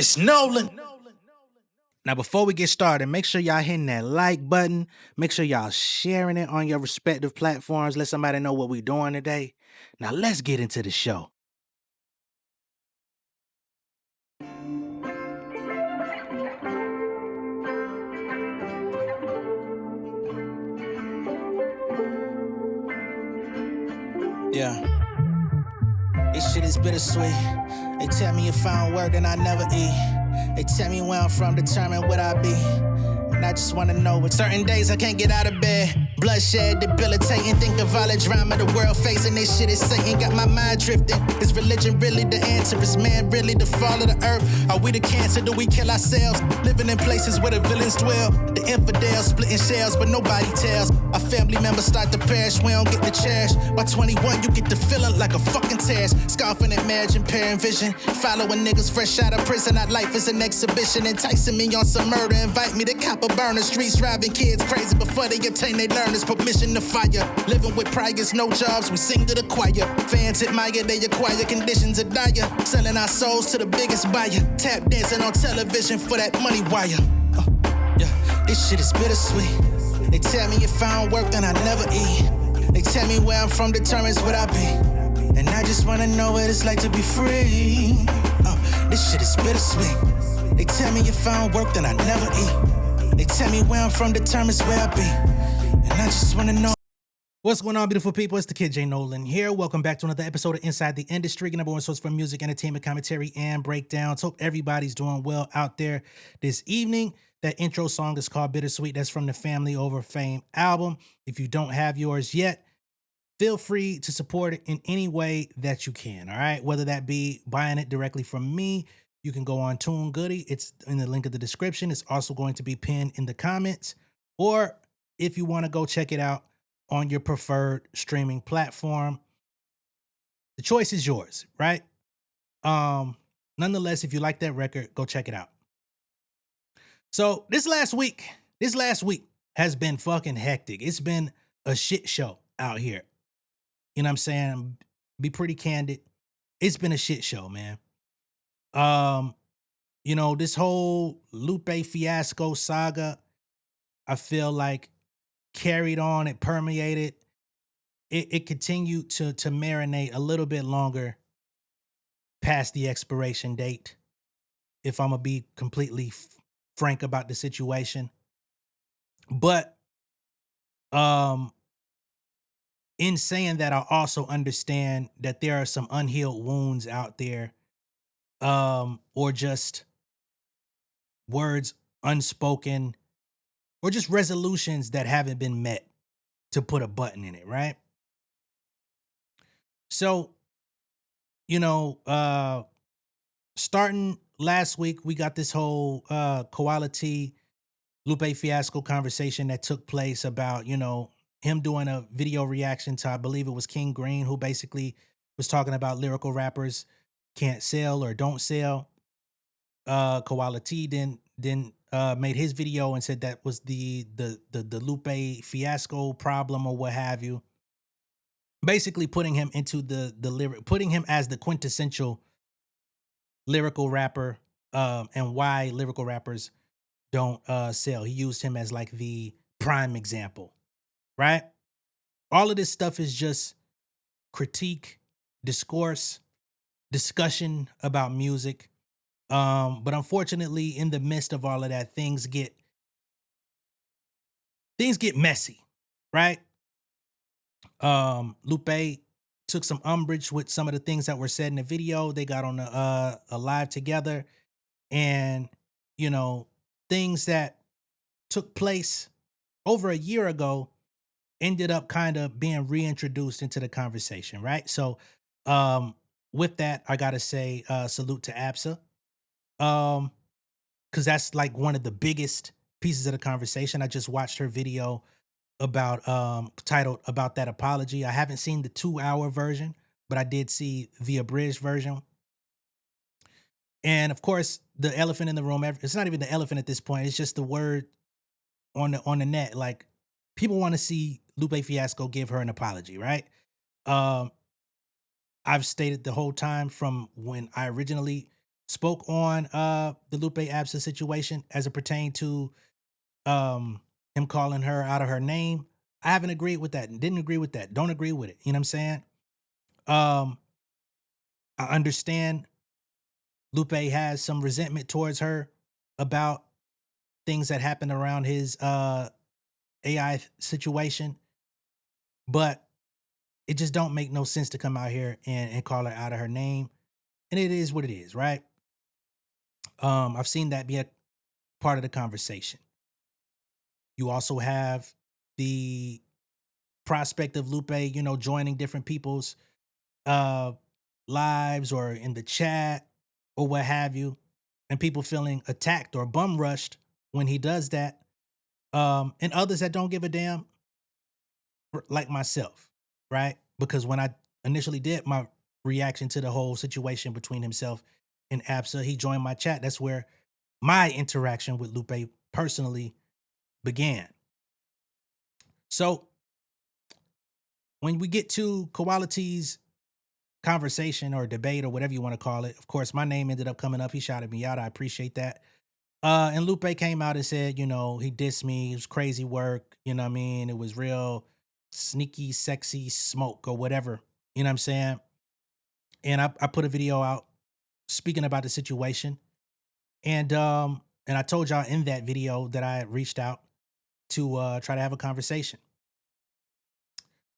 It's Nolan. Now, before we get started, make sure y'all hitting that like button. Make sure y'all sharing it on your respective platforms. Let somebody know what we're doing today. Now, let's get into the show. Yeah. This shit is bittersweet. They tell me if I don't work, then I never eat. They tell me where I'm from, determine what I be. And I just wanna know what certain days I can't get out of bed. Bloodshed, debilitating, think of all the drama the world facing. This shit is Satan, got my mind drifting. Is religion really the answer? Is man really the fall of the earth? Are we the cancer? Do we kill ourselves? Living in places where the villains dwell. The infidels splitting shells, but nobody tells. Our family members start to perish, we don't get the cherish. By 21, you get the feeling like a fucking test. Scoffing at marriage, impairing vision. Following niggas fresh out of prison, our life is an exhibition. Enticing me on some murder, invite me to cop a burner. Streets driving kids crazy before they obtain their learners. Permission to fire, living with priors, no jobs, we sing to the choir. Fans admire, they acquire, conditions are dire. Selling our souls to the biggest buyer. Tap dancing on television for that money wire. Yeah, this shit is bittersweet. They tell me if I don't work, then I never eat. They tell me where I'm from determines what I be. And I just wanna know what it's like to be free. This shit is bittersweet. They tell me if I don't work, then I never eat. They tell me where I'm from determines where I be. And I just wanna know. What's going on, beautiful people? It's the kid J Nolan here. Welcome back to another episode of Inside the Industry, your number one source for music, entertainment, commentary, and breakdowns. Hope everybody's doing well out there this evening. That intro song is called Bittersweet. That's from the Family Over Fame album. If you don't have yours yet, feel free to support it in any way that you can, all right? Whether that be buying it directly from me, you can go on Tune Goody. It's in the link of the description. It's also going to be pinned in the comments. Or if you want to go check it out on your preferred streaming platform, the choice is yours, right? Nonetheless, if you like that record, go check it out. So this last week has been fucking hectic. It's been a shit show out here. You know what I'm saying? Be pretty candid. It's been a shit show, man. This whole Lupe Fiasco saga, I feel like carried on, it permeated, it continued to marinate a little bit longer past the expiration date, if I'm gonna be completely frank about the situation. But in saying that, I also understand that there are some unhealed wounds out there, or just words unspoken, or just resolutions that haven't been met, to put a button in it, right? So, starting last week, we got this whole Quality Lupe Fiasco conversation that took place about, him doing a video reaction to, I believe it was King Green, who basically was talking about lyrical rappers can't sell or don't sell. Quality then made his video and said that was the Lupe Fiasco problem or what have you. Basically putting him into the lyric, putting him as the quintessential lyrical rapper, and why lyrical rappers don't sell. He used him as like the prime example, right? All of this stuff is just critique, discourse, discussion about music. But unfortunately, in the midst of all of that, things get messy, right? Lupe took some umbrage with some of the things that were said in the video. They got on a live together, and things that took place over a year ago ended up kind of being reintroduced into the conversation, right? So with that, I gotta say salute to ABSA, because that's like one of the biggest pieces of the conversation. I just watched her video about titled About That Apology. I haven't seen the 2-hour version, but I did see the abridged version. And of course, the elephant in the room, it's not even the elephant at this point, it's just the word on the net. Like, people want to see Lupe Fiasco give her an apology, right? I've stated the whole time from when I originally spoke on the Lupe Absa situation as it pertained to him calling her out of her name. I haven't agreed with that and didn't agree with that. Don't agree with it. You know what I'm saying? Um, I understand Lupe has some resentment towards her about things that happened around his AI situation, but it just don't make no sense to come out here and call her out of her name. And it is what it is, right? I've seen that be a part of the conversation. You also have the prospect of Lupe, joining different people's uh lives or in the chat or what have you, and people feeling attacked or bum rushed when he does that. And others that don't give a damn, like myself, right? Because when I initially did my reaction to the whole situation between himself and Absa, he joined my chat. That's where my interaction with Lupe personally began. So when we get to Koality's conversation or debate or whatever you want to call it, of course, my name ended up coming up. He shouted me out. I appreciate that. And Lupe came out and said, he dissed me. It was crazy work. You know what I mean? It was real sneaky, sexy smoke or whatever. You know what I'm saying? And I put a video out speaking about the situation. And I told y'all in that video that I had reached out to try to have a conversation.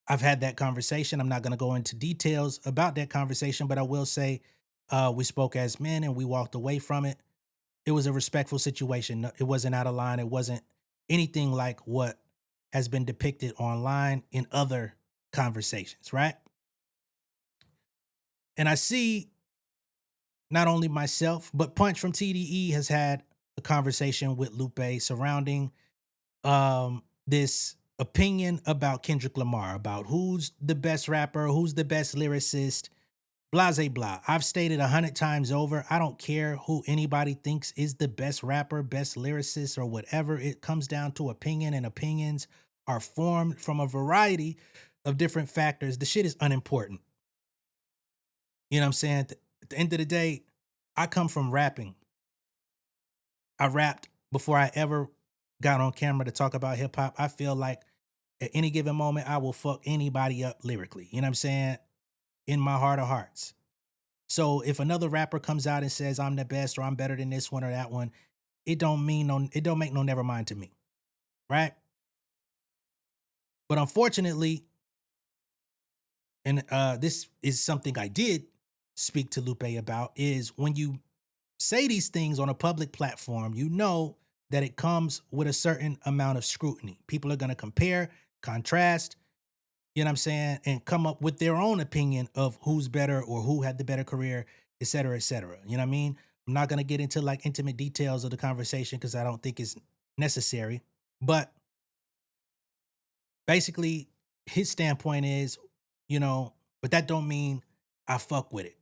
I've had that conversation. I'm not going to go into details about that conversation, but I will say we spoke as men and we walked away from it. It was a respectful situation. It wasn't out of line. It wasn't anything like what has been depicted online in other conversations, right? And I see not only myself, but Punch from TDE has had a conversation with Lupe surrounding this opinion about Kendrick Lamar, about who's the best rapper, who's the best lyricist, blase blah. I've stated 100 times over, I don't care who anybody thinks is the best rapper, best lyricist, or whatever. It comes down to opinion, and opinions are formed from a variety of different factors. The shit is unimportant. You know what I'm saying? At the end of the day, I come from rapping. I rapped before I ever got on camera to talk about hip hop. I feel like at any given moment, I will fuck anybody up lyrically. You know what I'm saying? In my heart of hearts. So if another rapper comes out and says I'm the best or I'm better than this one or that one, it don't make no never mind to me. Right? But unfortunately, and this is something I did speak to Lupe about, is when you say these things on a public platform, you know that it comes with a certain amount of scrutiny. People are going to compare, contrast, you know what I'm saying, and come up with their own opinion of who's better or who had the better career, et cetera, et cetera. You know what I mean? I'm not going to get into like intimate details of the conversation because I don't think it's necessary. But basically, his standpoint is, but that don't mean I fuck with it.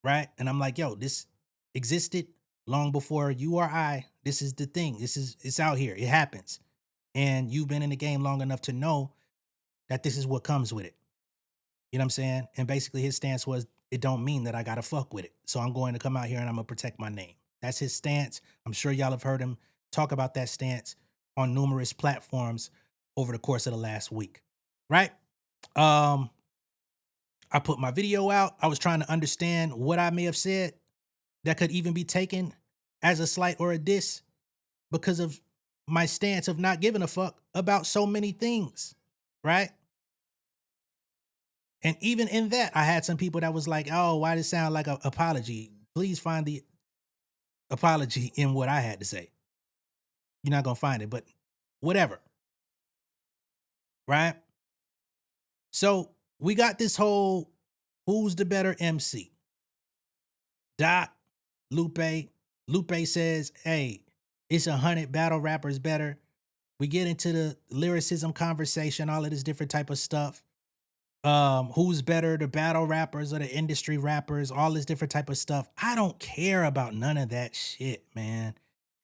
Right. And I'm like, yo, this existed long before you or I. This is the thing. It's out here. It happens. And you've been in the game long enough to know that this is what comes with it. You know what I'm saying? And basically his stance was, it don't mean that I gotta fuck with it. So I'm going to come out here and I'm gonna protect my name. That's his stance. I'm sure y'all have heard him talk about that stance on numerous platforms over the course of the last week. Right? Um, I put my video out. I was trying to understand what I may have said that could even be taken as a slight or a diss because of my stance of not giving a fuck about so many things. Right? And even in that, I had some people that was like, "Oh, why does it sound like an apology?" Please find the apology in what I had to say. You're not gonna find it, but whatever, right? So we got this whole who's the better MC? Doc, Lupe. Lupe says, "Hey, it's 100 battle rappers better." We get into the lyricism conversation, all of this different type of stuff. Who's better, the battle rappers or the industry rappers, all this different type of stuff. I don't care about none of that shit, man.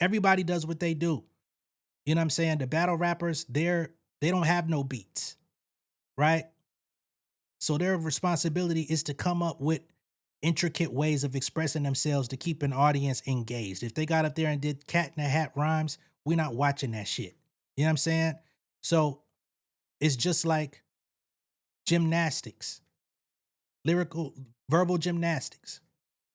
Everybody does what they do. You know what I'm saying? The battle rappers, they don't have no beats, right? So their responsibility is to come up with intricate ways of expressing themselves to keep an audience engaged. If they got up there and did cat in the hat rhymes, we're not watching that shit. You know what I'm saying? So it's just like gymnastics, lyrical, verbal gymnastics.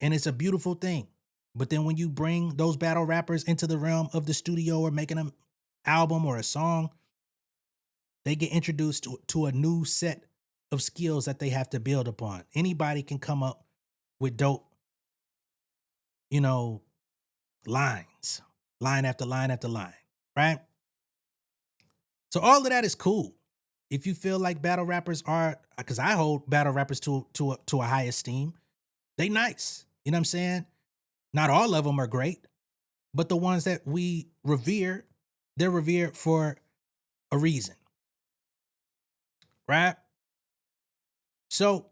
And it's a beautiful thing. But then when you bring those battle rappers into the realm of the studio or making an album or a song, they get introduced to a new set of skills that they have to build upon. Anybody can come up with dope, you know, lines, line after line after line, right? So all of that is cool. If you feel like battle rappers are, because I hold battle rappers to a high esteem, they nice. You know what I'm saying? Not all of them are great, but the ones that we revere, they're revered for a reason, right? So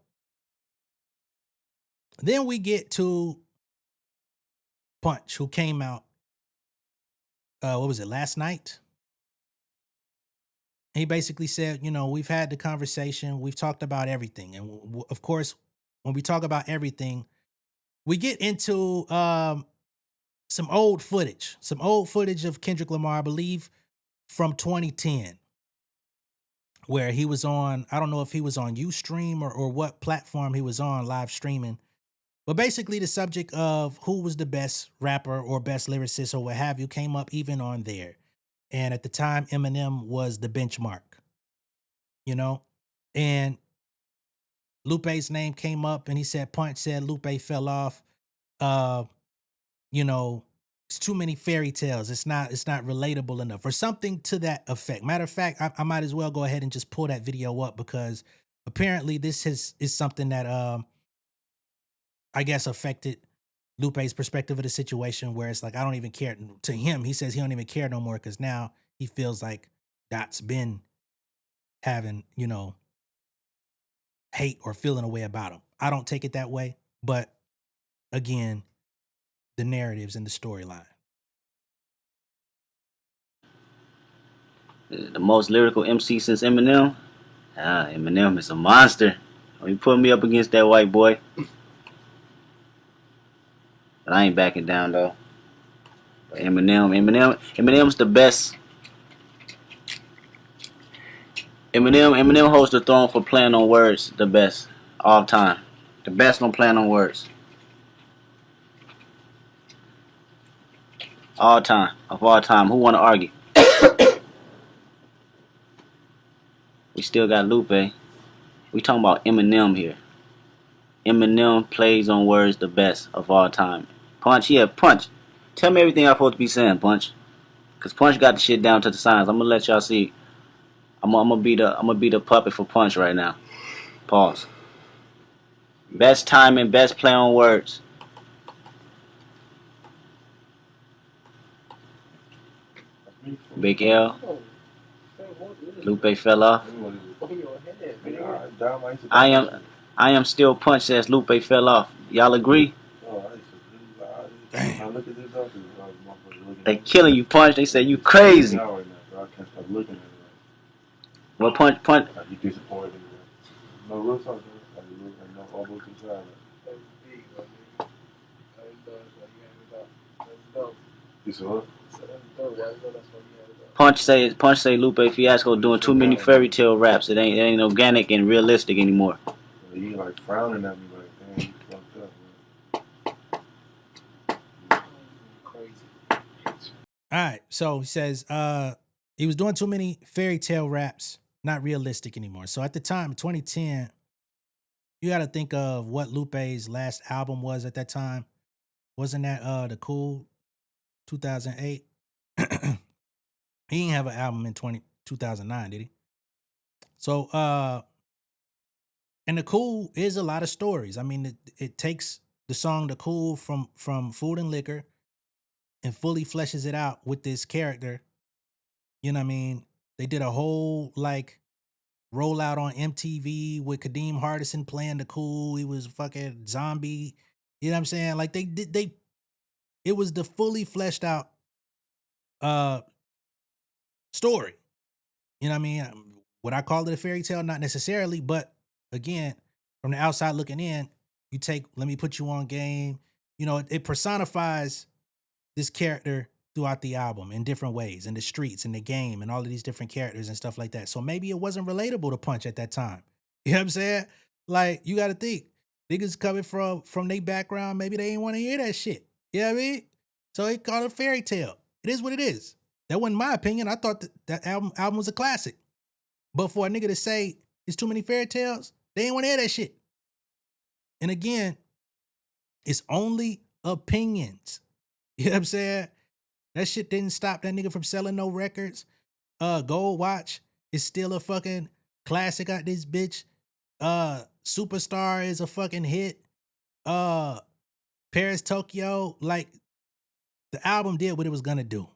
then we get to Punch, who came out, what was it, last night? He basically said, you know, we've had the conversation, we've talked about everything. And of course, when we talk about everything, we get into some old footage of Kendrick Lamar, I believe from 2010, where he was on, I don't know if he was on Ustream or what platform he was on live streaming. But basically, the subject of who was the best rapper or best lyricist or what have you came up even on there. And at the time, Eminem was the benchmark, you know? And Lupe's name came up and he said, Punch said Lupe fell off. Uh, you know, it's too many fairy tales. It's not relatable enough or something to that effect. Matter of fact, I might as well go ahead and just pull that video up because apparently this is something that I guess affected Lupe's perspective of the situation where it's like, I don't even care. To him, he says he don't even care no more because now he feels like Dot's been having, you know, hate or feeling a way about him. I don't take it that way. But again, the narratives and the storyline. The most lyrical MC since Eminem? Eminem is a monster. You put me up against that white boy. But I ain't backing down though. Eminem's the best. Eminem holds the throne for playing on words the best all time. The best on playing on words. All time. Of all time. Who wanna argue? We still got Lupe. We talking about Eminem here. Eminem plays on words the best of all time. Punch, yeah, Punch. Tell me everything I'm supposed to be saying, Punch. Cause Punch got the shit down to the signs. I'm gonna let y'all see. I'm gonna be the puppet for Punch right now. Pause. Best timing, best play on words. Big L. Lupe fell off. I am still Punch says Lupe fell off. Y'all agree? Damn. They killing you, Punch. They say you crazy. Well, Punch. Punch say Lupe Fiasco doing too many fairy tale raps. It ain't organic and realistic anymore. He like frowning at me like, damn, you fucked up, man. Crazy. All right. So he says he was doing too many fairy tale raps, not realistic anymore. So at the time, 2010, you got to think of what Lupe's last album was at that time. Wasn't that the Cool 2008? He didn't have an album in 2009, did he? So and the Cool is a lot of stories. I mean, it takes the song The Cool from Food and Liquor and fully fleshes it out with this character. You know what I mean? They did a whole like rollout on MTV with Kadeem Hardison playing The Cool. He was fucking zombie. You know what I'm saying? Like it was the fully fleshed out uh story. You know what I mean? Would I call it a fairy tale? Not necessarily, but again, from the outside looking in, let me put you on game. You know, it personifies this character throughout the album in different ways, in the streets, in the game, and all of these different characters and stuff like that. So maybe it wasn't relatable to Punch at that time. You know what I'm saying? Like, you got to think, niggas coming from their background, maybe they ain't want to hear that shit. You know what I mean? So they call it a fairy tale. It is what it is. That wasn't my opinion. I thought that album was a classic. But for a nigga to say it's too many fairy tales, they ain't want to hear that shit. And again, it's only opinions. You know what I'm saying? That shit didn't stop that nigga from selling no records. Gold Watch is still a fucking classic out this bitch. Superstar is a fucking hit. Paris, Tokyo, like, the album did what it was gonna do.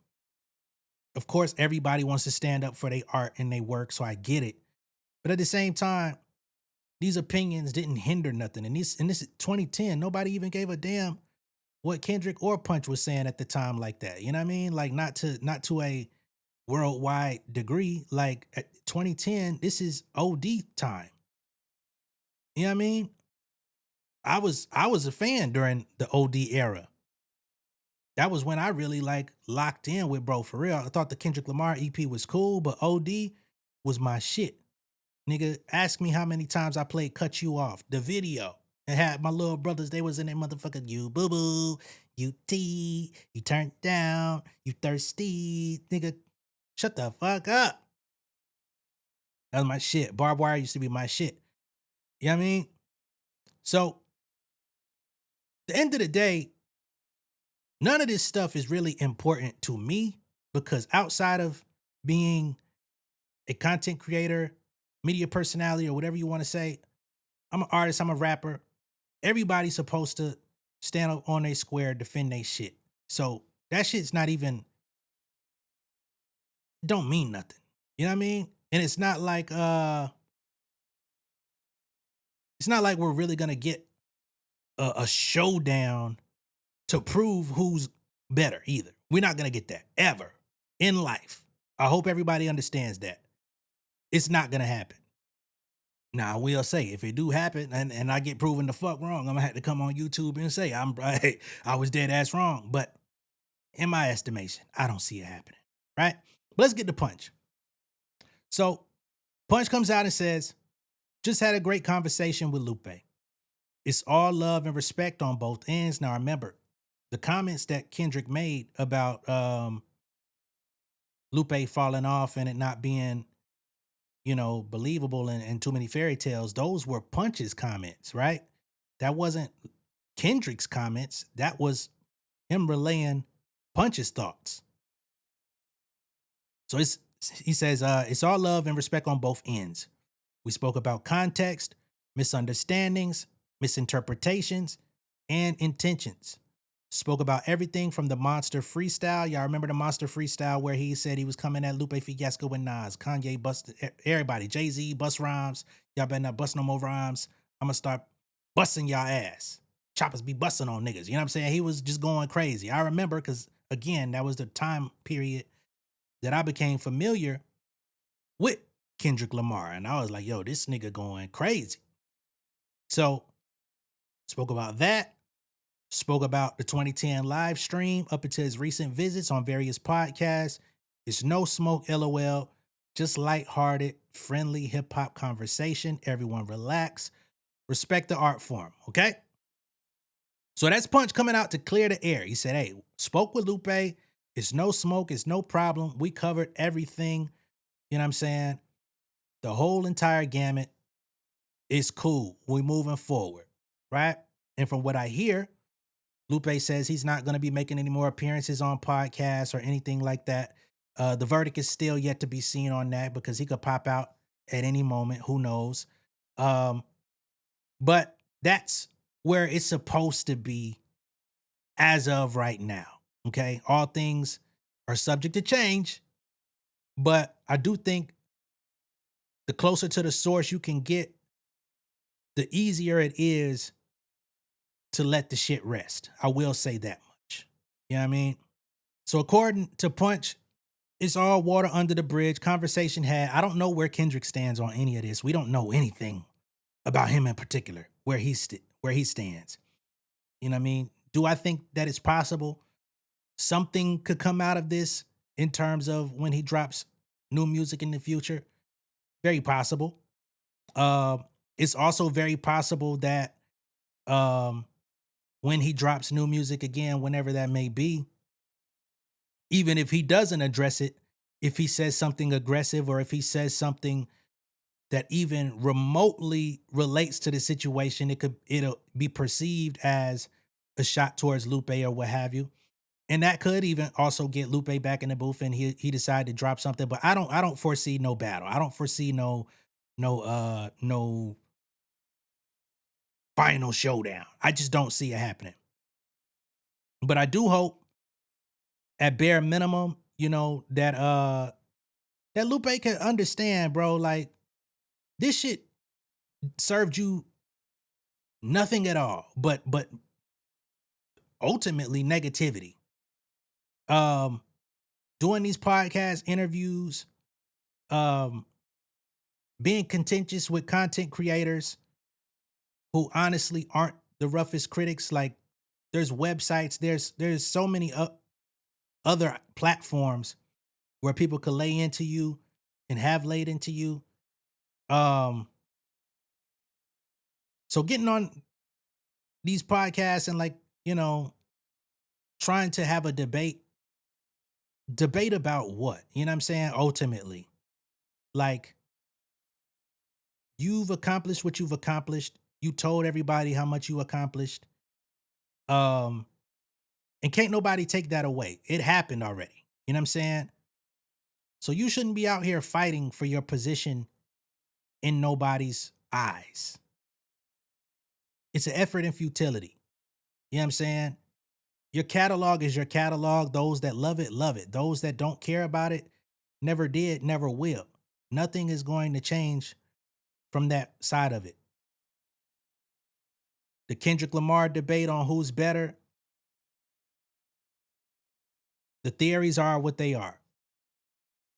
Of course, everybody wants to stand up for their art and their work, so I get it. But at the same time, these opinions didn't hinder nothing. And this is 2010. Nobody even gave a damn what Kendrick or Punch was saying at the time like that. You know what I mean? Like, not to a worldwide degree. Like, at 2010, this is OD time. You know what I mean? I was a fan during the OD era. That was when I really like locked in with bro, for real. I thought the Kendrick Lamar EP was cool, but OD was my shit. Nigga, ask me how many times I played Cut You Off, the video. And had my little brothers, they was in that motherfucker, you boo-boo, you tea, you turned down, you thirsty. Nigga, shut the fuck up. That was my shit. Barbed wire used to be my shit. You know what I mean? So, at the end of the day, none of this stuff is really important to me, because outside of being a content creator, media personality, or whatever you want to say, I'm an artist, I'm a rapper. Everybody's supposed to stand up on their square, defend their shit. So that shit's not even, don't mean nothing. You know what I mean? And it's not like we're really gonna get a showdown to prove who's better either. We're not gonna get that ever in life. I hope everybody understands that. It's not gonna happen. Now, I will say, if it do happen and I get proven the fuck wrong, I'm gonna have to come on YouTube and say I was dead ass wrong. But in my estimation, I don't see it happening. Right? But let's get to Punch. So Punch comes out and says, just had a great conversation with Lupe. It's all love and respect on both ends. Now remember, the comments that Kendrick made about Lupe falling off and it not being, you know, believable and too many fairy tales, those were Punch's comments, right? That wasn't Kendrick's comments. That was him relaying Punch's thoughts. So he says, it's all love and respect on both ends. We spoke about context, misunderstandings, misinterpretations, and intentions. Spoke about everything from the Monster Freestyle. Y'all remember the Monster Freestyle where he said he was coming at Lupe Fiasco with Nas, Kanye busted everybody, Jay-Z bust rhymes. Y'all better not bust no more rhymes. I'm gonna start busting y'all ass. Choppers be busting on niggas. You know what I'm saying? He was just going crazy. I remember because, again, that was the time period that I became familiar with Kendrick Lamar. And I was like, yo, this nigga going crazy. So, spoke about that. Spoke about the 2010 live stream up until his recent visits on various podcasts. It's no smoke, LOL. Just lighthearted, friendly hip-hop conversation. Everyone relax. Respect the art form, okay? So that's Punch coming out to clear the air. He said, hey, spoke with Lupe. It's no smoke. It's no problem. We covered everything. You know what I'm saying? The whole entire gamut. It's cool. We're moving forward, right? And from what I hear, Lupe says he's not going to be making any more appearances on podcasts or anything like that. The verdict is still yet to be seen on that because he could pop out at any moment. Who knows? But that's where it's supposed to be as of right now. Okay. All things are subject to change, but I do think the closer to the source you can get, the easier it is to let the shit rest. I will say that much. You know what I mean? So according to Punch, it's all water under the bridge. Conversation had. I don't know where Kendrick stands on any of this. We don't know anything about him in particular, where he where he stands. You know what I mean? Do I think that it's possible something could come out of this in terms of when he drops new music in the future? Very possible. It's also very possible that um, when he drops new music again, whenever that may be, even if he doesn't address it, if he says something aggressive or if he says something that even remotely relates to the situation, it'll be perceived as a shot towards Lupe or what have you. And that could even also get Lupe back in the booth and he decided to drop something. But I don't foresee no battle. I don't foresee no final showdown. I just don't see it happening. But I do hope at bare minimum, that Lupe can understand, bro, like this shit served you nothing at all, but ultimately negativity. Um Doing these podcast interviews, um being contentious with content creators who honestly aren't the roughest critics. Like there's websites, there's so many other platforms where people could lay into you and have laid into you. Um, so getting on these podcasts and trying to have a debate about what? You know what I'm saying? Ultimately, like you've accomplished what you've accomplished. You told everybody how much you accomplished. Um, and can't nobody take that away. It happened already. You know what I'm saying? So you shouldn't be out here fighting for your position in nobody's eyes. It's an effort in futility. You know what I'm saying? Your catalog is your catalog. Those that love it, love it. Those that don't care about it, never did, never will. Nothing is going to change from that side of it. The Kendrick Lamar debate on who's better, the theories are what they are.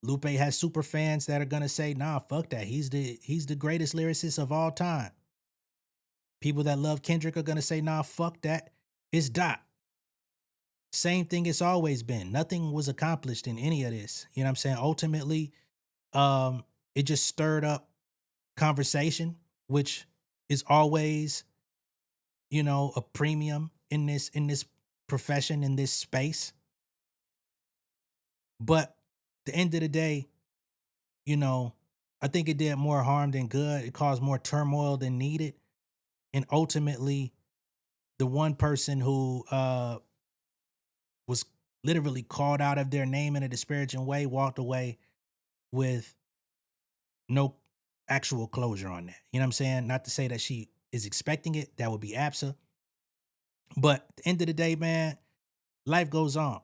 Lupe has super fans that are gonna say, nah, fuck that. He's the greatest lyricist of all time. People that love Kendrick are gonna say, nah, fuck that. It's Dot. Same thing it's always been. Nothing was accomplished in any of this. You know what I'm saying? Ultimately, it just stirred up conversation, which is always, a premium in this profession, in this space. But at the end of the day, I think it did more harm than good. It caused more turmoil than needed. And ultimately, the one person who was literally called out of their name in a disparaging way walked away with no actual closure on that. You know what I'm saying? Not to say that she is expecting it. That would be ABSA. But at the end of the day, man, life goes on.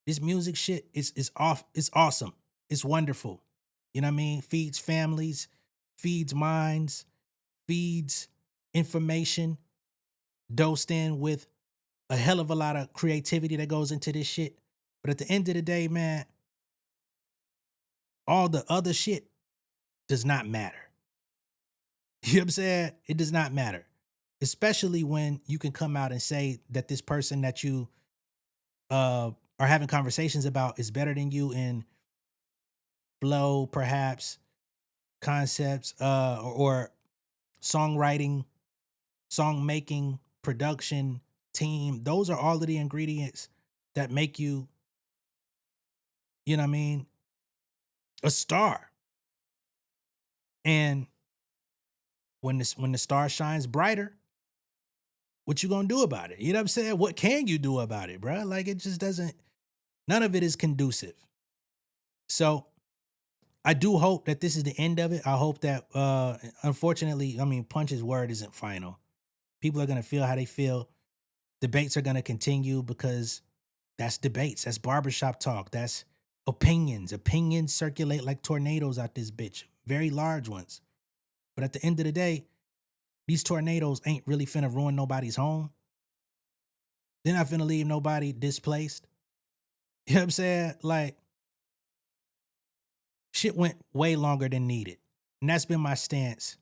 This music shit is off. It's awesome. It's wonderful. You know what I mean? Feeds families, feeds minds, feeds information, dosed in with a hell of a lot of creativity that goes into this shit. But at the end of the day, man, all the other shit does not matter. You know what I'm saying? It does not matter. Especially when you can come out and say that this person that you are having conversations about is better than you in flow, perhaps, concepts, or songwriting, song making, production, team. Those are all of the ingredients that make you, you know what I mean, a star. And when the star shines brighter, what you gonna do about it? You know what I'm saying? What can you do about it, bro? Like it just doesn't. None of it is conducive. So I do hope that this is the end of it. I hope that, unfortunately, I mean, Punch's word isn't final. People are gonna feel how they feel. Debates are gonna continue because that's debates. That's barbershop talk. That's opinions. Opinions circulate like tornadoes out this bitch. Very large ones. But at the end of the day, these tornadoes ain't really finna ruin nobody's home. They're not finna leave nobody displaced. You know what I'm saying? Like, shit went way longer than needed. And that's been my stance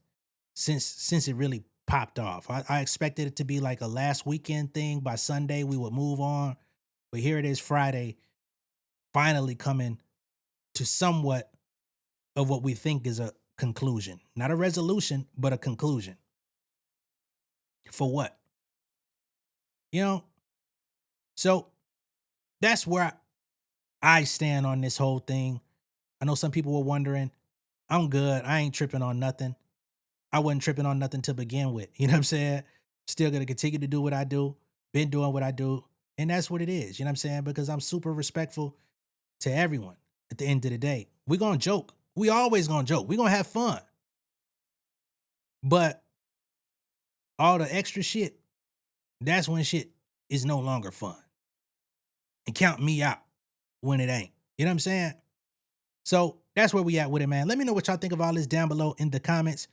since it really popped off. I expected it to be like a last weekend thing. By Sunday, we would move on. But here it is Friday, finally coming to somewhat of what we think is a conclusion. Not a resolution, but a conclusion. For what? You know? So that's where I stand on this whole thing. I know some people were wondering. I'm good. I ain't tripping on nothing. I wasn't tripping on nothing to begin with. You know what I'm saying? Still going to continue to do what I do. Been doing what I do. And that's what it is. You know what I'm saying? Because I'm super respectful to everyone at the end of the day. We're going to joke. We always going to joke. We're going to have fun. But all the extra shit, that's when shit is no longer fun. And count me out when it ain't. You know what I'm saying? So that's where we at with it, man. Let me know what y'all think of all this down below in the comments.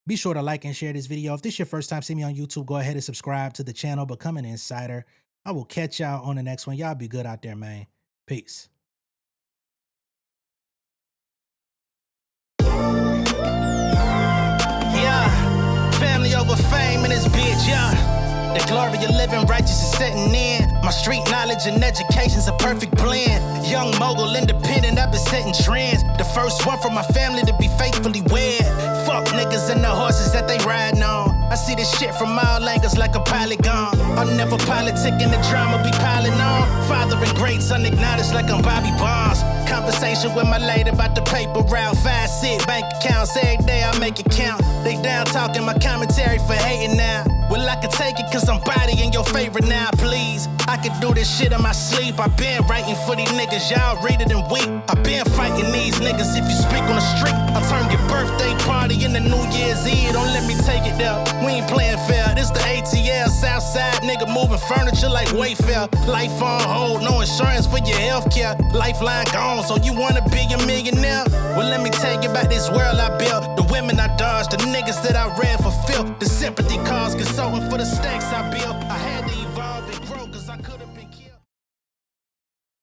Be sure to like and share this video. If this is your first time seeing me on YouTube, go ahead and subscribe to the channel. Become an insider. I will catch y'all on the next one. Y'all be good out there, man. Peace. Yeah, family over fame in this bitch, yeah. The glory of living righteous is setting in. My street knowledge and education's a perfect blend. Young mogul, independent, I've been setting trends. The first one from my family to be faithfully wed. Fuck niggas and the horses that they riding on. I see this shit from all angles like a polygon. I'm never politicking, the drama be piling on. Father and greats unacknowledged like I'm Bobby Bonds. Conversation with my lady about the paper route. 5-6 bank accounts, every day I make it count. They down talking my commentary for hating now. Well, I can take it cause I'm bodying your favorite now, please. I could do this shit in my sleep. I been writing for these niggas, y'all read it and weep. I been fighting these niggas if you speak on the street. I'll turn your birthday party into New Year's Eve. Don't let me take it there. We ain't playing fair. This the ATL, Southside nigga moving furniture like Wayfair. Life on hold, no insurance for your healthcare. Lifeline gone, so you wanna be a millionaire? Well, let me tell you about this world I built. The women I dodged, the niggas that I read for filth. The sympathy cause consulting for the stacks I built. I